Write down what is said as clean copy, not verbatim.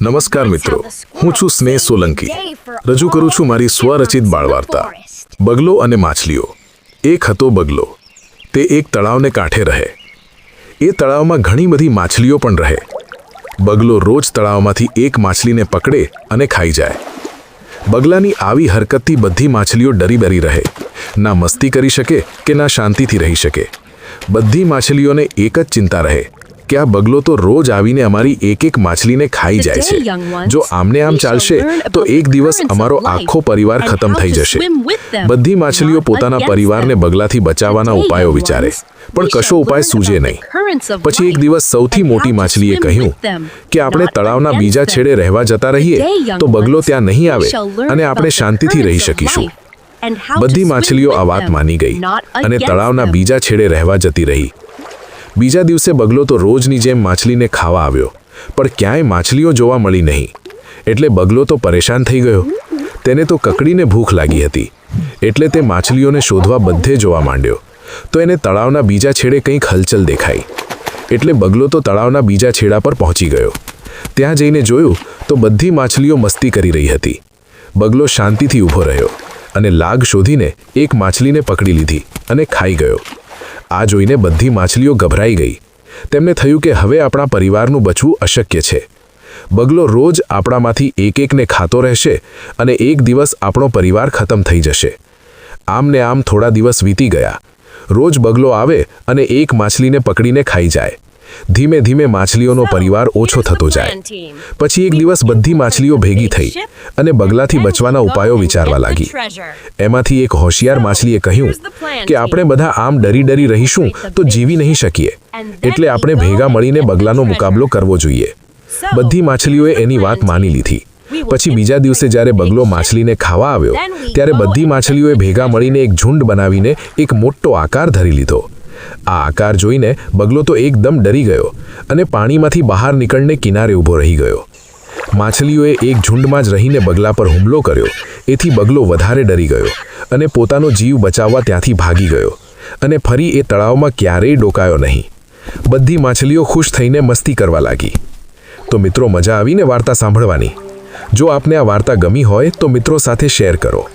નમસ્કાર મિત્રો, હું છું સ્નેહ સોલંકી. રજૂ કરું છું મારી સ્વરચિત બાળવાર્તા બગલો અને માછલીઓ. એક હતો બગલો. તે એક તળાવને કાંઠે રહે. એ તળાવમાં ઘણી બધી માછલીઓ પણ રહે. બગલો રોજ તળાવમાંથી એક માછલીને પકડે અને ખાઈ જાય. બગલાની આવી હરકતથી બધી માછલીઓ ડરી રહે. ના મસ્તી કરી શકે કે ના શાંતિથી રહી શકે. બધી માછલીઓને એક જ ચિંતા રહે કે આ બગલો તો રોજ આવીને અમારી એક માછલીને ખાઈ જાય છે. જો આમને આમ ચાલશે તો એક દિવસ અમારો આખો પરિવાર ખતમ થઈ જશે. બધી માછલીઓ પોતાના પરિવારને બગલાથી બચાવવાના ઉપાયો વિચારે, પણ કશો ઉપાય સૂજે નહીં. પછી એક દિવસ સૌથી મોટી માછલીએ કહ્યું કે આપણે તળાવના બીજા છેડે રહેવા જતા રહીએ તો બગલો ત્યાં નહીં આવે અને આપણે શાંતિથી રહી શકીશું. બધી માછલીઓ આ વાત માની ગઈ અને તળાવના બીજા છેડે રહેવા જતી રહી. બીજા દિવસે બગલો તો રોજની જેમ માછલીને ખાવા આવ્યો, પણ ક્યાંય માછલીઓ જોવા મળી નહીં. એટલે બગલો તો પરેશાન થઈ ગયો. તેને તો કકડીને ભૂખ લાગી હતી, એટલે તે માછલીઓને શોધવા બધે જોવા માંડ્યો. તો એને તળાવના બીજા છેડે કંઈક હલચલ દેખાઈ. એટલે બગલો તો તળાવના બીજા છેડા પર પહોંચી ગયો. ત્યાં જઈને જોયું તો બધી માછલીઓ મસ્તી કરી રહી હતી. બગલો શાંતિથી ઊભો રહ્યો અને લાગ શોધીને એક માછલીને પકડી લીધી અને ખાઈ ગયો. આ જોઈને બધી માછલીઓ ગભરાઈ ગઈ. તેમને થયું કે હવે આપણા પરિવારનું બચવું અશક્ય છે. બગલો રોજ આપણામાંથી એકને ખાતો રહેશે અને એક દિવસ આપણો પરિવાર ખતમ થઈ જશે. આમ ને આમ થોડા દિવસ વીતી ગયા. રોજ બગલો આવે અને એક માછલીને પકડીને ખાઈ જાય. ધીમે ધીમે માછલીઓનો પરિવાર ઓછો થતો જાય. પછી એક દિવસ બધી માછલીઓ ભેગી થઈ અને બગલાથી બચવાના ઉપાયો વિચારવા લાગી. એમાંથી એક હોશિયાર માછલીએ કહ્યું કે આપણે બધા આમ ડરી રહીશું તો જીવી નહીં શકીએ, એટલે આપણે ભેગા મળીને બગલાનો મુકાબલો કરવો જોઈએ. બધી માછલીઓએ એની વાત માની લીધી. પછી બીજા દિવસે જ્યારે બગલો માછલીને ખાવા આવ્યો ત્યારે બધી માછલીઓએ ભેગા મળીને એક ઝુંડ બનાવીને એક મોટો આકાર ધરી લીધો. આ આકાર જોઈને બગલો તો એકદમ ડરી ગયો અને પાણીમાંથી બહાર નીકળને કિનારે ઊભો રહી ગયો. માછલીઓએ એક ઝુંડમાં જ રહીને બગલા પર હુમલો કર્યો. એથી બગલો વધારે ડરી ગયો અને પોતાનો જીવ બચાવવા ત્યાંથી ભાગી ગયો અને ફરી એ તળાવમાં ક્યારેય ડોકાયો નહીં. બધી માછલીઓ ખુશ થઈને મસ્તી કરવા લાગી. તો મિત્રો, મજા આવીને વાર્તા સાંભળવાની. જો આપને આ વાર્તા ગમી હોય તો મિત્રો સાથે શેર કરો.